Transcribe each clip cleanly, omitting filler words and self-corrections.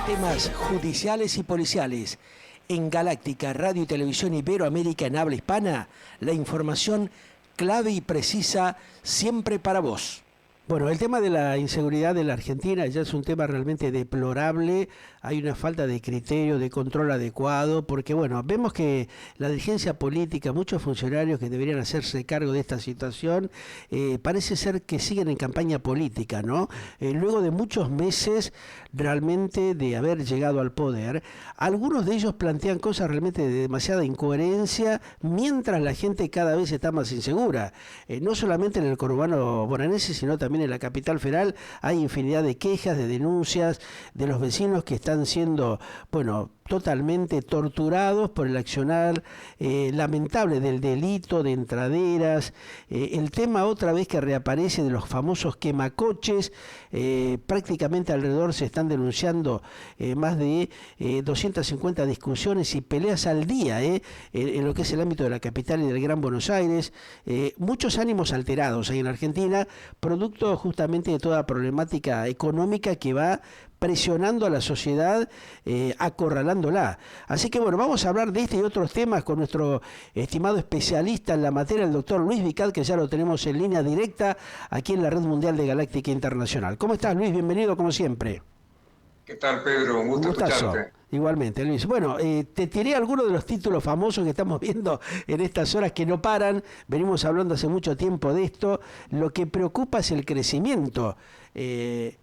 Temas judiciales y policiales. En Galáctica, Radio y Televisión Iberoamérica en habla hispana, la información clave y precisa siempre para vos. Bueno, el tema de la inseguridad de la Argentina ya es un tema realmente deplorable. Hay una falta de criterio, de control adecuado, porque bueno, vemos que la dirigencia política, muchos funcionarios que deberían hacerse cargo de esta situación, parece ser que siguen en campaña política, ¿no? Luego de muchos meses realmente de haber llegado al poder, algunos de ellos plantean cosas realmente de demasiada incoherencia, mientras la gente cada vez está más insegura. No solamente en el conurbano bonaerense, sino también en la capital federal hay infinidad de quejas, de denuncias de los vecinos que están siendo, bueno, totalmente torturados por el accionar lamentable del delito de entraderas, el tema otra vez que reaparece de los famosos quemacoches, prácticamente alrededor se están denunciando más de 250 discusiones y peleas al día en lo que es el ámbito de la capital y del Gran Buenos Aires, muchos ánimos alterados ahí en Argentina, producto justamente de toda problemática económica que va presionando a la sociedad, acorralándola. Así que bueno, vamos a hablar de este y otros temas con nuestro estimado especialista en la materia, el doctor Luis Vicat, que ya lo tenemos en línea directa aquí en la Red Mundial de Galáctica Internacional. ¿Cómo estás, Luis? Bienvenido como siempre. ¿Qué tal, Pedro? Un gusto escucharte. Igualmente, Luis. Bueno, te tiré algunos de los títulos famosos que estamos viendo en estas horas que no paran. Venimos hablando hace mucho tiempo de esto. Lo que preocupa es el crecimiento.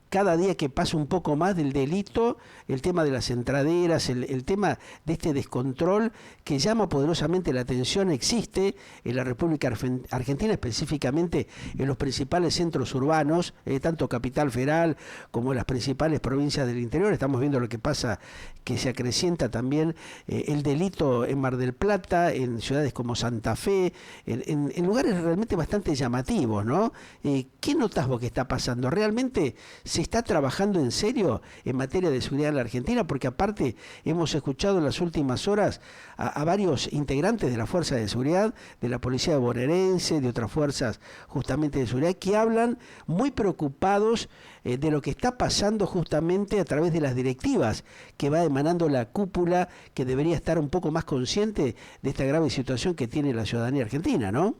Cada día que pasa un poco más del delito, el tema de las entraderas, el tema de este descontrol que llama poderosamente la atención, existe en la República Argentina, específicamente en los principales centros urbanos, tanto Capital Federal como en las principales provincias del interior. Estamos viendo lo que pasa, que se acrecienta también el delito en Mar del Plata, en ciudades como Santa Fe, en lugares realmente bastante llamativos, ¿no? ¿Qué notás vos que está pasando? ¿Realmente se está trabajando en serio en materia de seguridad en la Argentina? Porque aparte hemos escuchado en las últimas horas a varios integrantes de la Fuerza de Seguridad, de la Policía Bonaerense, de otras fuerzas justamente de seguridad, que hablan muy preocupados de lo que está pasando justamente a través de las directivas que va emanando la cúpula, que debería estar un poco más consciente de esta grave situación que tiene la ciudadanía argentina, ¿no?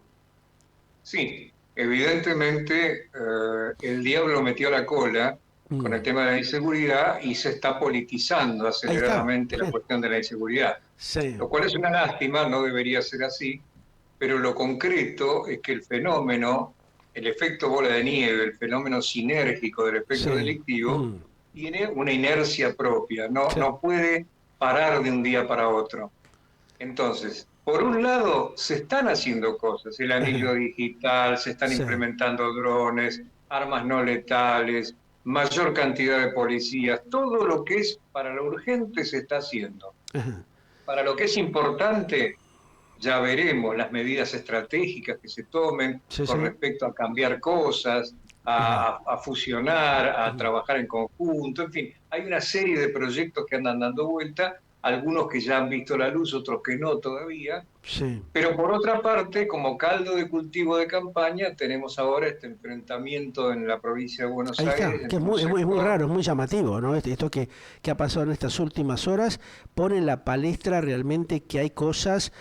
Sí, evidentemente el diablo metió la cola con el tema de la inseguridad y se está politizando aceleradamente la cuestión de la inseguridad. Sí. Lo cual es una lástima, no debería ser así, pero lo concreto es que el fenómeno, el efecto bola de nieve, el fenómeno sinérgico del efecto delictivo, tiene una inercia propia, no puede parar de un día para otro. Entonces, por un lado, se están haciendo cosas, el anillo digital, se están implementando drones, armas no letales, mayor cantidad de policías, todo lo que es para lo urgente se está haciendo. Para lo que es importante, ya veremos las medidas estratégicas que se tomen con respecto a cambiar cosas, a fusionar, a trabajar en conjunto, en fin, hay una serie de proyectos que andan dando vuelta, algunos que ya han visto la luz, otros que no todavía. Pero por otra parte, como caldo de cultivo de campaña, tenemos ahora este enfrentamiento en la provincia de Buenos Aires. Que es muy raro, es muy llamativo, ¿no? Esto que ha pasado en estas últimas horas pone en la palestra realmente que hay cosas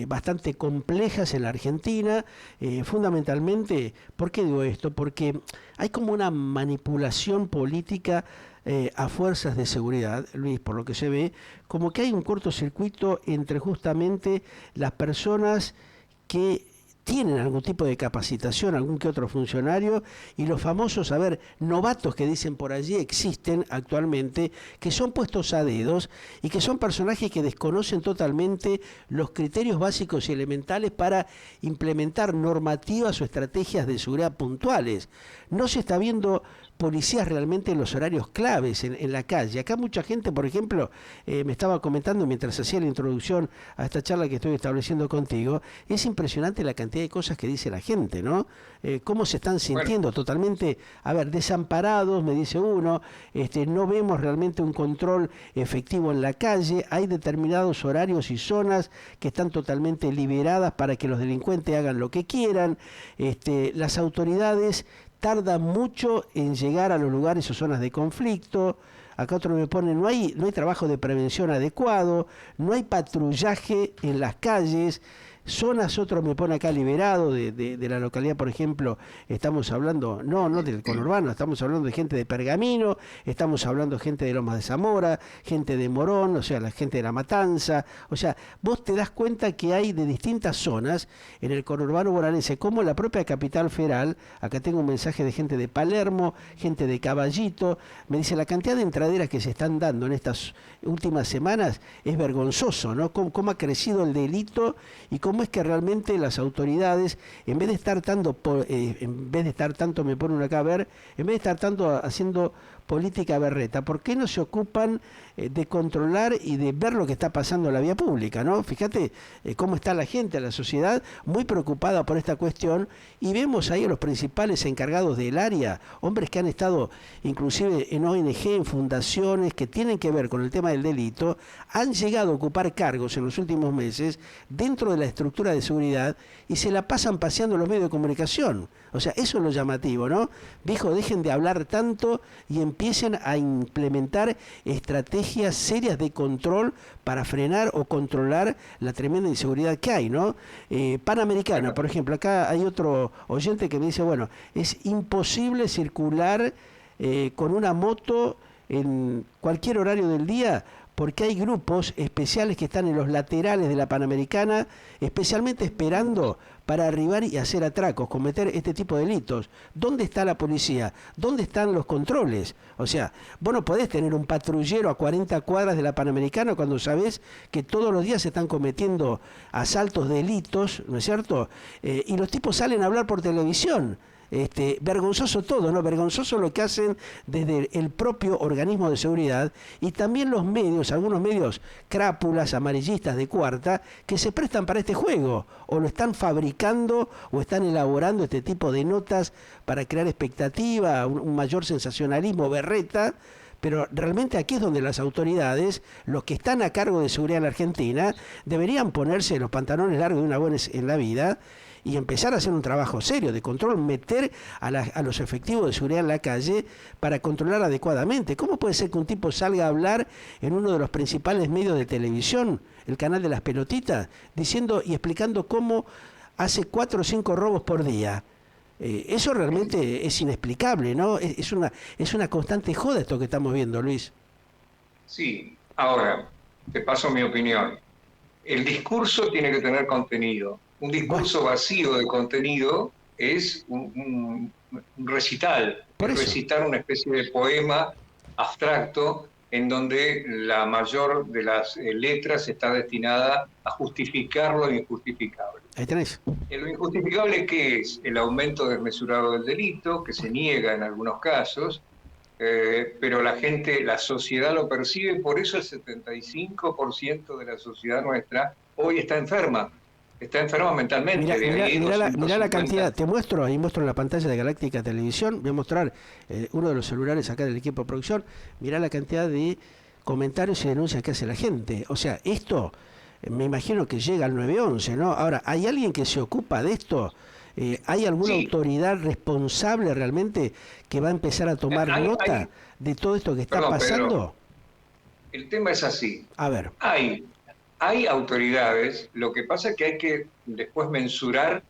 bastante complejas en la Argentina, fundamentalmente. ¿Por qué digo esto? Porque hay como una manipulación política a fuerzas de seguridad, Luis, por lo que se ve, como que hay un cortocircuito entre justamente las personas que tienen algún tipo de capacitación, algún que otro funcionario, y los famosos, novatos que dicen por allí existen actualmente, que son puestos a dedos y que son personajes que desconocen totalmente los criterios básicos y elementales para implementar normativas o estrategias de seguridad puntuales. No se está viendo policías realmente en los horarios claves en la calle. Acá mucha gente, por ejemplo, me estaba comentando mientras hacía la introducción a esta charla que estoy estableciendo contigo, es impresionante la cantidad de cosas que dice la gente, ¿no? Cómo se están sintiendo totalmente, desamparados, me dice uno, no vemos realmente un control efectivo en la calle, hay determinados horarios y zonas que están totalmente liberadas para que los delincuentes hagan lo que quieran, las autoridades tardan mucho en llegar a los lugares o zonas de conflicto, acá otro me pone, no hay trabajo de prevención adecuado, no hay patrullaje en las calles, zonas, otro me pone acá liberado de la localidad, por ejemplo, estamos hablando, no del conurbano, estamos hablando de gente de Pergamino, estamos hablando de gente de Lomas de Zamora, gente de Morón, o sea, la gente de La Matanza, o sea, vos te das cuenta que hay de distintas zonas en el conurbano bonaerense, como en la propia capital federal. Acá tengo un mensaje de gente de Palermo, gente de Caballito, me dice, la cantidad de entraderas que se están dando en estas últimas semanas es vergonzoso, ¿no? Cómo ha crecido el delito y cómo es que realmente las autoridades, en vez de estar tanto, me pone uno acá a ver, en vez de estar tanto haciendo política berreta, ¿por qué no se ocupan de controlar y de ver lo que está pasando en la vía pública, ¿no? Fíjate cómo está la gente, la sociedad, muy preocupada por esta cuestión, y vemos ahí a los principales encargados del área, hombres que han estado inclusive en ONG, en fundaciones que tienen que ver con el tema del delito, han llegado a ocupar cargos en los últimos meses dentro de la estructura de seguridad y se la pasan paseando en los medios de comunicación. O sea, eso es lo llamativo, ¿no? Dijo, dejen de hablar tanto y empiecen a implementar estrategias serias de control para frenar o controlar la tremenda inseguridad que hay, ¿no? Panamericana, por ejemplo, acá hay otro oyente que me dice, bueno, es imposible circular con una moto en cualquier horario del día porque hay grupos especiales que están en los laterales de la Panamericana, especialmente esperando para arribar y hacer atracos, cometer este tipo de delitos. ¿Dónde está la policía? ¿Dónde están los controles? O sea, vos no podés tener un patrullero a 40 cuadras de la Panamericana cuando sabés que todos los días se están cometiendo asaltos, delitos, ¿no es cierto? Y los tipos salen a hablar por televisión. Vergonzoso todo, ¿no? Vergonzoso lo que hacen desde el propio organismo de seguridad y también los medios, algunos medios crápulas, amarillistas de cuarta, que se prestan para este juego, o lo están fabricando o están elaborando este tipo de notas para crear expectativa, un mayor sensacionalismo, berreta. Pero realmente aquí es donde las autoridades, los que están a cargo de seguridad en la Argentina, deberían ponerse los pantalones largos de una buena en la vida y empezar a hacer un trabajo serio de control, meter a los efectivos de seguridad en la calle para controlar adecuadamente. ¿Cómo puede ser que un tipo salga a hablar en uno de los principales medios de televisión, el canal de las pelotitas, diciendo y explicando cómo hace 4 o 5 robos por día? Eso realmente es inexplicable, ¿no? Es una constante joda esto que estamos viendo, Luis. Sí, ahora, te paso mi opinión. El discurso tiene que tener contenido. Un discurso vacío de contenido es un recital, recitar una especie de poema abstracto en donde la mayor de las letras está destinada a justificar lo injustificable. Ahí tenés. Lo injustificable, ¿qué es? El aumento desmesurado del delito, que se niega en algunos casos, pero la gente, la sociedad lo percibe, por eso el 75% de la sociedad nuestra hoy está enferma mentalmente. Mirá la cantidad, ahí muestro en la pantalla de Galáctica Televisión, voy a mostrar uno de los celulares acá del equipo de producción, mirá la cantidad de comentarios y denuncias que hace la gente. O sea, esto me imagino que llega al 911, ¿no? Ahora, ¿hay alguien que se ocupa de esto? ¿Hay alguna autoridad responsable realmente que va a empezar a tomar nota de todo esto que está pasando? Pedro, el tema es así. A ver. Hay autoridades, lo que pasa es que hay que después mensurar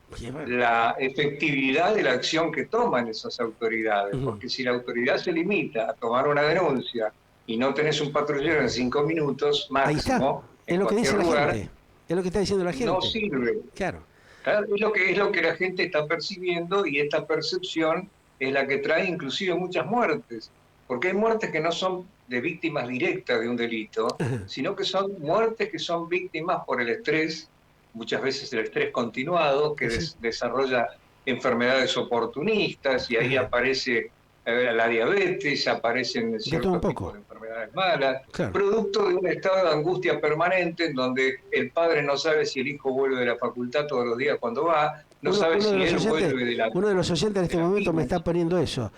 la efectividad de la acción que toman esas autoridades, porque si la autoridad se limita a tomar una denuncia y no tenés un patrullero en 5 minutos máximo, es lo que dice la gente, es lo que está diciendo la gente. No sirve. Claro. Es lo que la gente está percibiendo, y esta percepción es la que trae inclusive muchas muertes, porque hay muertes que no son de víctimas directas de un delito, sino que son muertes que son víctimas por el estrés, muchas veces el estrés continuado, que desarrolla enfermedades oportunistas, y ahí aparece la diabetes, aparecen ciertos tipos de enfermedades malas, producto de un estado de angustia permanente en donde el padre no sabe si el hijo vuelve de la facultad todos los días cuando va, no sabe si él vuelve de la... Uno de los oyentes en este momento me está poniendo eso.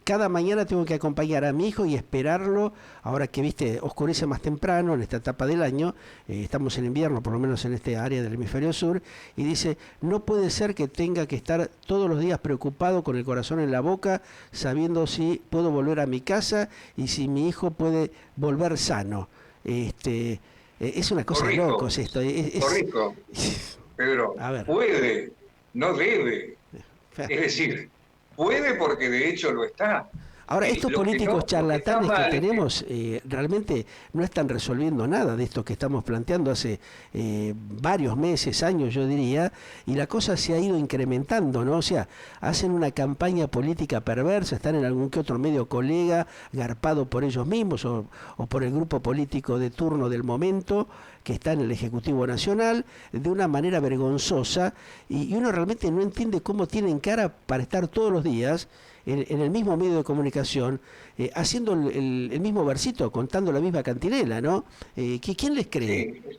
Cada mañana tengo que acompañar a mi hijo y esperarlo, ahora que, viste, oscurece más temprano en esta etapa del año, estamos en invierno, por lo menos en este área del hemisferio sur, y dice, no puede ser que tenga que estar todos los días preocupado con el corazón en la boca, sabiendo si puedo volver a mi casa y si mi hijo puede volver sano. Es una cosa de locos esto. Correcto, Pedro, puede, no debe. Es decir, puede porque de hecho lo está. Ahora, estos políticos charlatanes que tenemos realmente no están resolviendo nada de esto que estamos planteando hace varios meses, años yo diría, y la cosa se ha ido incrementando, ¿no? O sea, hacen una campaña política perversa, están en algún que otro medio colega, garpado por ellos mismos o por el grupo político de turno del momento, que está en el Ejecutivo Nacional, de una manera vergonzosa, y uno realmente no entiende cómo tienen cara para estar todos los días en el mismo medio de comunicación, haciendo el mismo versito, contando la misma cantinela, ¿no? ¿Quién les cree? Sí.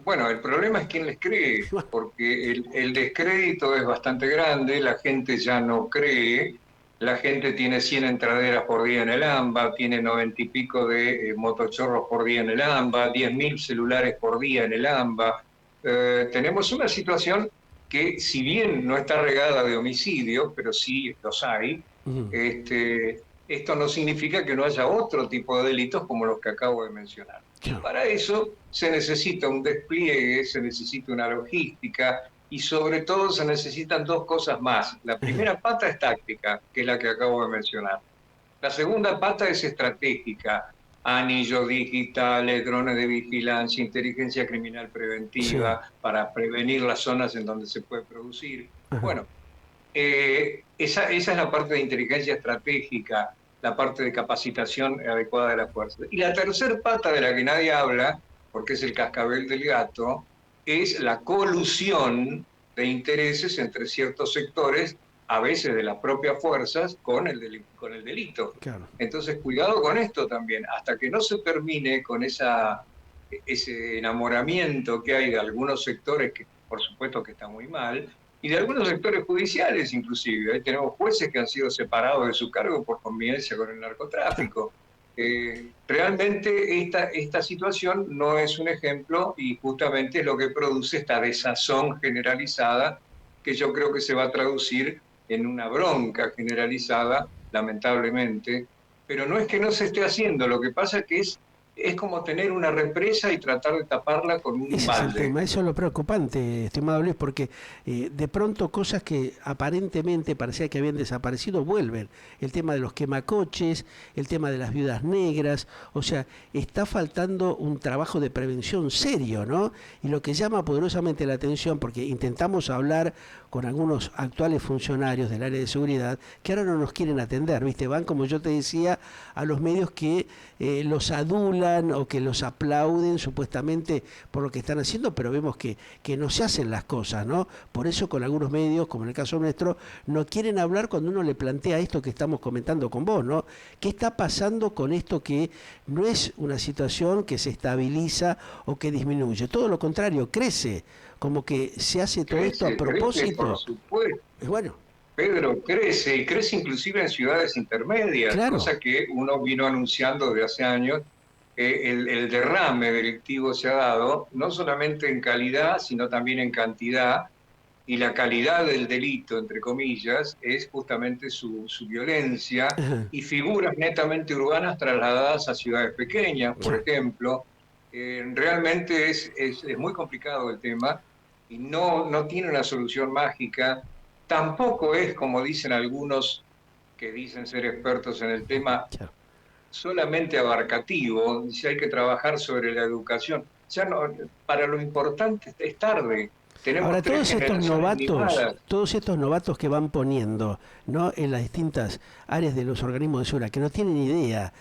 Bueno, el problema es quién les cree, porque el descrédito es bastante grande, la gente ya no cree, la gente tiene 100 entraderas por día en el AMBA, tiene 90 y pico de motochorros por día en el AMBA, 10.000 celulares por día en el AMBA. Tenemos una situación que, si bien no está regada de homicidios, pero sí los hay, esto no significa que no haya otro tipo de delitos como los que acabo de mencionar. Para eso se necesita un despliegue, se necesita una logística y sobre todo se necesitan dos cosas más. La primera pata es táctica, que es la que acabo de mencionar. La segunda pata es estratégica. Anillos digitales, drones de vigilancia, inteligencia criminal preventiva, para prevenir las zonas en donde se puede producir. Bueno, esa es la parte de inteligencia estratégica, la parte de capacitación adecuada de las fuerzas. Y la tercera pata de la que nadie habla, porque es el cascabel del gato, es la colusión de intereses entre ciertos sectores, a veces de las propias fuerzas, con el delito. Claro. Entonces, cuidado con esto también. Hasta que no se termine con ese enamoramiento que hay de algunos sectores, que por supuesto que está muy mal, y de algunos sectores judiciales inclusive. Ahí tenemos jueces que han sido separados de su cargo por convivencia con el narcotráfico. Realmente esta situación no es un ejemplo y justamente es lo que produce esta desazón generalizada que yo creo que se va a traducir en una bronca generalizada, lamentablemente, pero no es que no se esté haciendo, lo que pasa es que es como tener una represa y tratar de taparla con un balde. Ese es el tema, eso es lo preocupante, estimado Luis, porque de pronto cosas que aparentemente parecía que habían desaparecido vuelven. El tema de los quemacoches, el tema de las viudas negras, o sea, está faltando un trabajo de prevención serio, ¿no? Y lo que llama poderosamente la atención, porque intentamos hablar con algunos actuales funcionarios del área de seguridad que ahora no nos quieren atender, ¿viste? Van, como yo te decía, a los medios que los adulan o que los aplauden supuestamente por lo que están haciendo, pero vemos que no se hacen las cosas, ¿no? Por eso con algunos medios, como en el caso nuestro, no quieren hablar cuando uno le plantea esto que estamos comentando con vos, ¿no? ¿Qué está pasando con esto que no es una situación que se estabiliza o que disminuye? Todo lo contrario, crece, como que se hace todo esto a propósito. Por supuesto. Bueno. Pedro, crece, y crece inclusive en ciudades intermedias, claro. Cosa que uno vino anunciando desde hace años. El derrame delictivo se ha dado, no solamente en calidad, sino también en cantidad, y la calidad del delito, entre comillas, es justamente su violencia, y figuras netamente urbanas trasladadas a ciudades pequeñas, por ejemplo. Realmente es muy complicado el tema, y no tiene una solución mágica. Tampoco es, como dicen algunos que dicen ser expertos en el tema, solamente abarcativo. Si hay que trabajar sobre la educación. Ya no, para lo importante es tarde. Tenemos ahora, todos estos novatos que van poniendo, ¿no?, en las distintas áreas de los organismos de seguridad, que no tienen idea,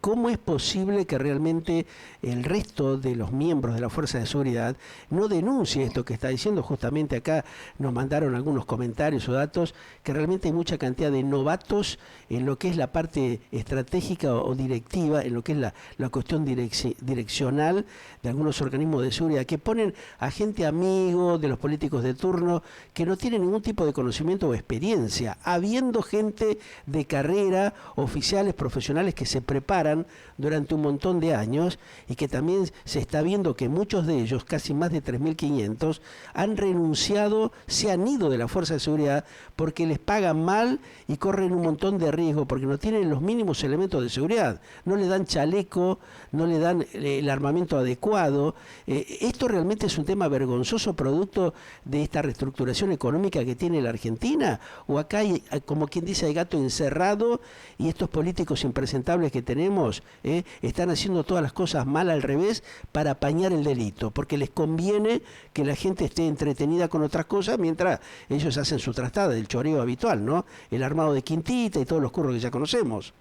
¿cómo es posible que realmente el resto de los miembros de la Fuerza de Seguridad no denuncie esto que está diciendo? Justamente acá nos mandaron algunos comentarios o datos que realmente hay mucha cantidad de novatos en lo que es la parte estratégica o directiva, en lo que es la cuestión direccional de algunos organismos de seguridad, que ponen a gente amigo, político, de los políticos de turno, que no tienen ningún tipo de conocimiento o experiencia, habiendo gente de carrera, oficiales, profesionales que se preparan durante un montón de años y que también se está viendo que muchos de ellos, casi más de 3.500, han renunciado, se han ido de la Fuerza de Seguridad porque les pagan mal y corren un montón de riesgo porque no tienen los mínimos elementos de seguridad, no le dan chaleco, no le dan el armamento adecuado. Esto realmente es un tema vergonzoso producto de esta reestructuración económica que tiene la Argentina, o acá hay, como quien dice, hay gato encerrado y estos políticos impresentables que tenemos están haciendo todas las cosas mal al revés para apañar el delito, porque les conviene que la gente esté entretenida con otras cosas mientras ellos hacen su trastada, el choreo habitual, ¿no? El armado de quintita y todos los curros que ya conocemos.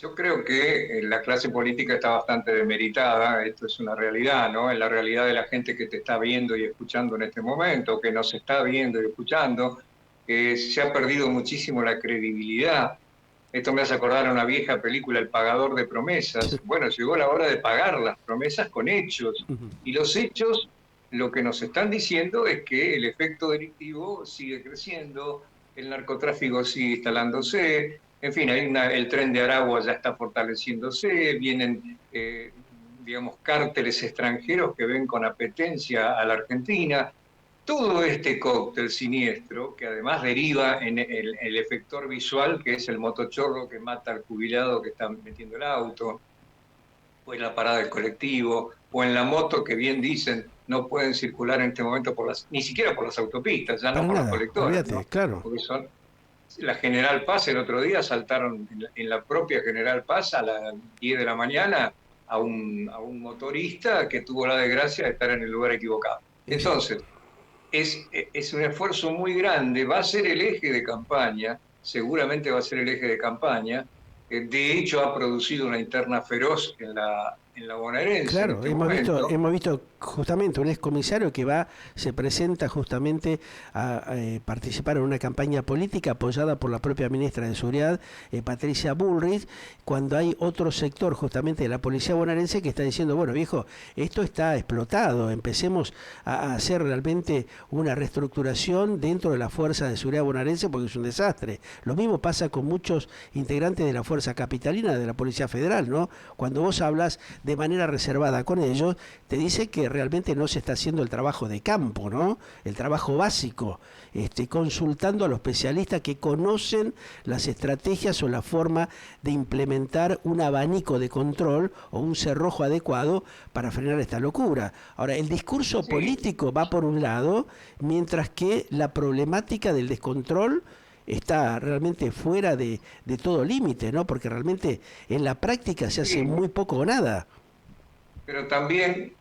Yo creo que la clase política está bastante demeritada, esto es una realidad, ¿no? Es la realidad de la gente que te está viendo y escuchando en este momento, que nos está viendo y escuchando, que se ha perdido muchísimo la credibilidad. Esto me hace acordar a una vieja película, El pagador de promesas. Bueno, llegó la hora de pagar las promesas con hechos. Y los hechos, lo que nos están diciendo es que el efecto delictivo sigue creciendo, el narcotráfico sigue instalándose, en fin, el tren de Aragua ya está fortaleciéndose, vienen, digamos, cárteles extranjeros que ven con apetencia a la Argentina. Todo este cóctel siniestro, que además deriva en el efector visual, que es el motochorro que mata al jubilado que está metiendo el auto, o en la parada del colectivo, o en la moto que bien dicen no pueden circular en este momento ni siquiera por las autopistas, ya no por los colectores, ¿no? Claro. Porque son la General Paz. El otro día saltaron en la propia General Paz a las 10 de la mañana a un motorista que tuvo la desgracia de estar en el lugar equivocado. Entonces, es un esfuerzo muy grande, va a ser el eje de campaña, seguramente va a ser el eje de campaña. De hecho, ha producido una interna feroz en la bonaerense. Claro, hemos visto justamente un excomisario que se presenta justamente a participar en una campaña política apoyada por la propia ministra de Seguridad, Patricia Bullrich, cuando hay otro sector justamente de la policía bonaerense que está diciendo, bueno viejo, esto está explotado, empecemos a hacer realmente una reestructuración dentro de la Fuerza de Seguridad bonaerense porque es un desastre. Lo mismo pasa con muchos integrantes de la Fuerza Capitalina, de la Policía Federal, ¿no? Cuando vos hablas de manera reservada con ellos, te dice que realmente no se está haciendo el trabajo de campo, ¿no? El trabajo básico, consultando a los especialistas que conocen las estrategias o la forma de implementar un abanico de control o un cerrojo adecuado para frenar esta locura. Ahora, el discurso político va por un lado, mientras que la problemática del descontrol está realmente fuera de todo límite, ¿no? Porque realmente en la práctica se hace muy poco o nada. Pero también,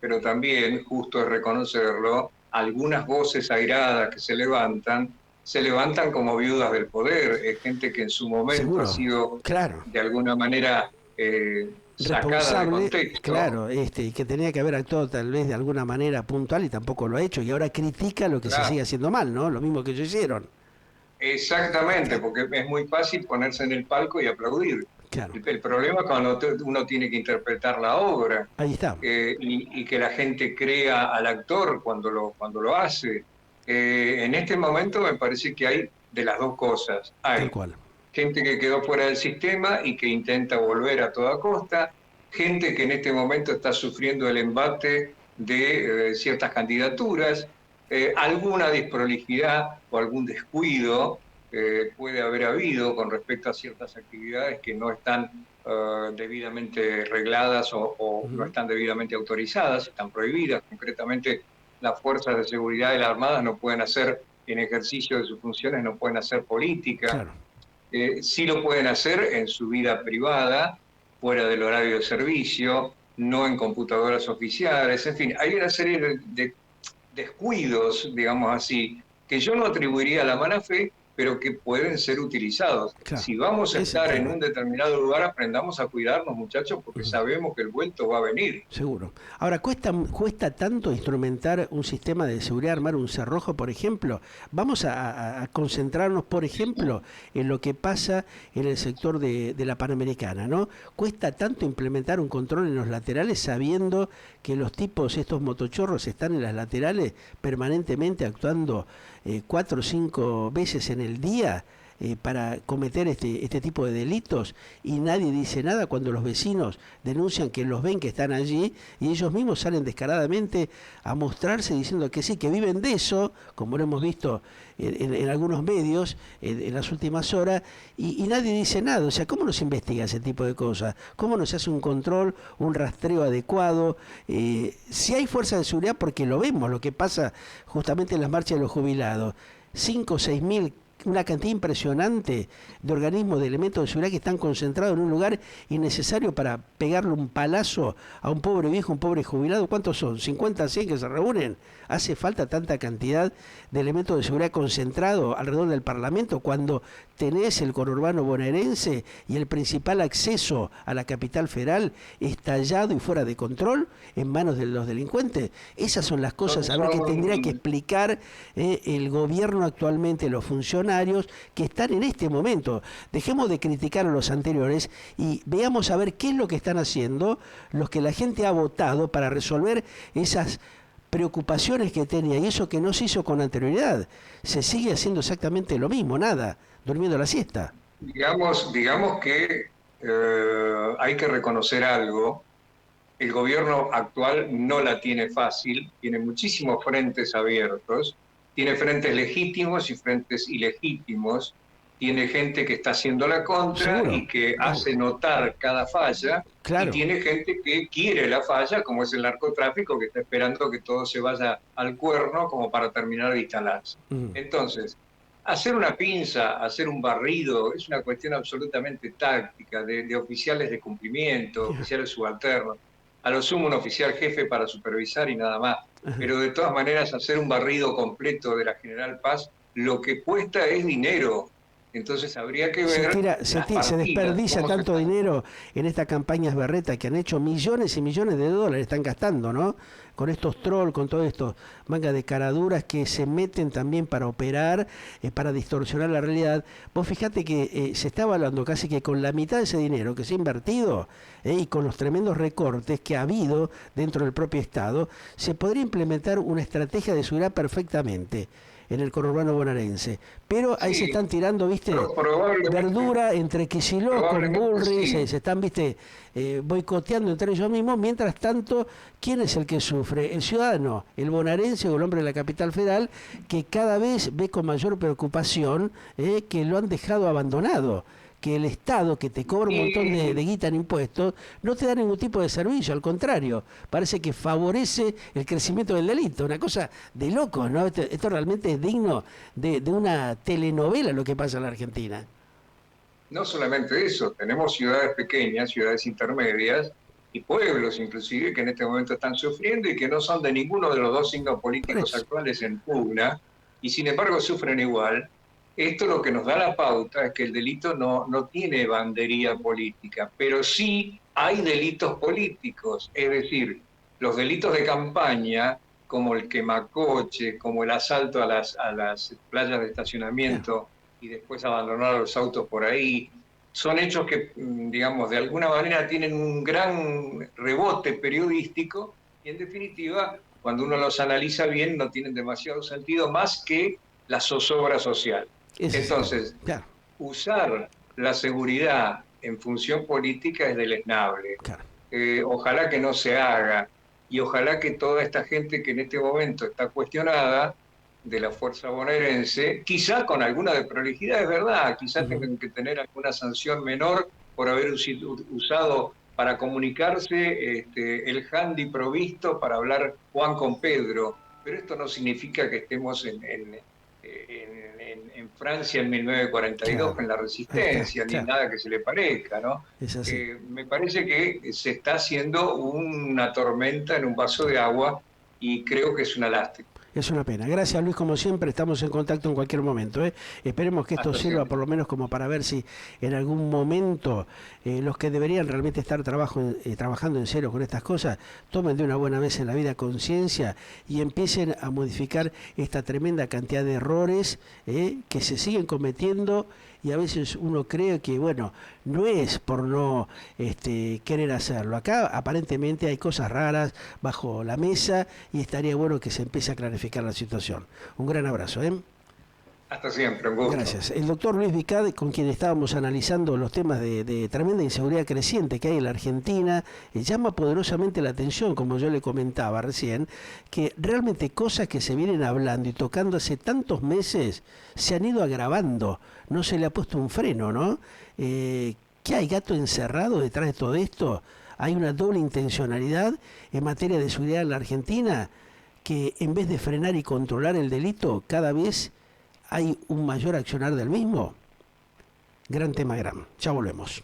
justo es reconocerlo, algunas voces airadas que se levantan como viudas del poder. Es gente que en su momento ha sido, de alguna manera, sacada de contexto. Claro, que tenía que haber actuado tal vez de alguna manera puntual y tampoco lo ha hecho. Y ahora critica lo que se sigue haciendo mal, ¿no? Lo mismo que ellos hicieron. Exactamente, porque es muy fácil ponerse en el palco y aplaudir. Claro. El problema es cuando uno tiene que interpretar la obra. Ahí está. Y que la gente crea al actor cuando lo hace. En este momento me parece que hay de las dos cosas. Hay gente que quedó fuera del sistema y que intenta volver a toda costa, gente que en este momento está sufriendo el embate de ciertas candidaturas, alguna desprolijidad o algún descuido puede haber habido con respecto a ciertas actividades que no están debidamente regladas o no están debidamente autorizadas, están prohibidas. Concretamente, las fuerzas de seguridad de la Armada no pueden hacer, en ejercicio de sus funciones, no pueden hacer política. Claro. Sí lo pueden hacer en su vida privada, fuera del horario de servicio, no en computadoras oficiales. En fin, hay una serie de descuidos, digamos así, que yo no atribuiría a la mala fe, pero que pueden ser utilizados. Claro, Si vamos a ese estar en tema. un determinado lugar, aprendamos a cuidarnos, muchachos, porque sabemos que el vuelto va a venir. Seguro. Ahora, ¿cuesta tanto instrumentar un sistema de seguridad, armar un cerrojo, por ejemplo? Vamos a concentrarnos, por ejemplo, en lo que pasa en el sector de la Panamericana, ¿no? ¿Cuesta tanto implementar un control en los laterales sabiendo que los tipos, estos motochorros, están en las laterales permanentemente actuando 4 o 5 veces en el día? Para cometer este tipo de delitos y nadie dice nada cuando los vecinos denuncian que los ven que están allí y ellos mismos salen descaradamente a mostrarse diciendo que sí, que viven de eso, como lo hemos visto en algunos medios en las últimas horas, y nadie dice nada. O sea, ¿cómo no se investiga ese tipo de cosas? ¿Cómo no se hace un control, un rastreo adecuado? Si hay fuerza de seguridad, porque lo vemos, lo que pasa justamente en las marchas de los jubilados, 5 o 6 mil, una cantidad impresionante de organismos, de elementos de seguridad que están concentrados en un lugar innecesario para pegarle un palazo a un pobre viejo, un pobre jubilado. ¿Cuántos son? ¿50, 100 que se reúnen? ¿Hace falta tanta cantidad de elementos de seguridad concentrados alrededor del Parlamento cuando tenés el conurbano bonaerense y el principal acceso a la capital federal estallado y fuera de control en manos de los delincuentes? Esas son las cosas a ver que tendría que explicar el gobierno actualmente, los funcionarios que están en este momento. Dejemos de criticar a los anteriores y veamos a ver qué es lo que están haciendo los que la gente ha votado para resolver esas preocupaciones que tenía y eso que no se hizo con anterioridad. Se sigue haciendo exactamente lo mismo, nada, durmiendo la siesta. Digamos que hay que reconocer algo. El gobierno actual no la tiene fácil, tiene muchísimos frentes abiertos, tiene frentes legítimos y frentes ilegítimos, tiene gente que está haciendo la contra Seguro. y que hace notar cada falla, y Claro. tiene gente que quiere la falla, como es el narcotráfico, que está esperando que todo se vaya al cuerno como para terminar de instalarse. Mm. Entonces, hacer una pinza, hacer un barrido, es una cuestión absolutamente táctica, de oficiales de cumplimiento, oficiales subalternos, a lo sumo un oficial jefe para supervisar y nada más. Pero de todas maneras, hacer un barrido completo de la General Paz, lo que cuesta es dinero. Entonces habría que ver Se desperdicia tanto dinero en estas campañas berreta que han hecho millones y millones de dólares, están gastando, ¿no? Con estos trolls, con todo esto, manga de caraduras que se meten también para operar, para distorsionar la realidad. Vos fijate que se está evaluando casi que con la mitad de ese dinero que se ha invertido y con los tremendos recortes que ha habido dentro del propio Estado, se podría implementar una estrategia de seguridad perfectamente en el conurbano bonaerense. Pero ahí se están tirando, viste, verdura entre Kicillof con Bullrich, se están, viste, boicoteando entre ellos mismos. Mientras tanto, ¿quién es el que sufre? El ciudadano, el bonaerense o el hombre de la capital federal, que cada vez ve con mayor preocupación que lo han dejado abandonado, que el Estado, que te cobra un montón de guita en impuestos, no te da ningún tipo de servicio, al contrario, parece que favorece el crecimiento del delito, una cosa de locos, ¿no? Esto realmente es digno de una telenovela lo que pasa en la Argentina. No solamente eso, tenemos ciudades pequeñas, ciudades intermedias y pueblos inclusive que en este momento están sufriendo y que no son de ninguno de los dos signos políticos actuales en pugna, y sin embargo sufren igual. Esto lo que nos da la pauta es que el delito no tiene bandería política, pero sí hay delitos políticos, es decir, los delitos de campaña, como el quemacoche, como el asalto a las playas de estacionamiento y después abandonar los autos por ahí, son hechos que, digamos, de alguna manera tienen un gran rebote periodístico y en definitiva, cuando uno los analiza bien, no tienen demasiado sentido más que la zozobra social. Entonces, usar la seguridad en función política es deleznable. Ojalá que no se haga y ojalá que toda esta gente que en este momento está cuestionada de la fuerza bonaerense, quizá con alguna de prolijidad, es verdad, quizá tengan que tener alguna sanción menor por haber usado para comunicarse el handy provisto para hablar Juan con Pedro, pero esto no significa que estemos en Francia en 1942 con la resistencia, ni nada que se le parezca, ¿no? Me parece que se está haciendo una tormenta en un vaso de agua y creo que es una lástima. Es una pena. Gracias, Luis, como siempre, estamos en contacto en cualquier momento. Esperemos que esto sirva por lo menos como para ver si en algún momento los que deberían realmente estar trabajando en serio con estas cosas, tomen de una buena vez en la vida conciencia y empiecen a modificar esta tremenda cantidad de errores que se siguen cometiendo, y a veces uno cree que, bueno, no es por no querer hacerlo. Acá aparentemente hay cosas raras bajo la mesa y estaría bueno que se empiece a clarificar la situación. Un gran abrazo. Hasta siempre, un gusto. Gracias. El doctor Luis Vicad, con quien estábamos analizando los temas de tremenda inseguridad creciente que hay en la Argentina, llama poderosamente la atención, como yo le comentaba recién, que realmente cosas que se vienen hablando y tocando hace tantos meses se han ido agravando. No se le ha puesto un freno, ¿no? ¿Qué hay gato encerrado detrás de todo esto? Hay una doble intencionalidad en materia de seguridad en la Argentina, que en vez de frenar y controlar el delito, cada vez hay un mayor accionar del mismo. Gran tema, gran. Ya volvemos.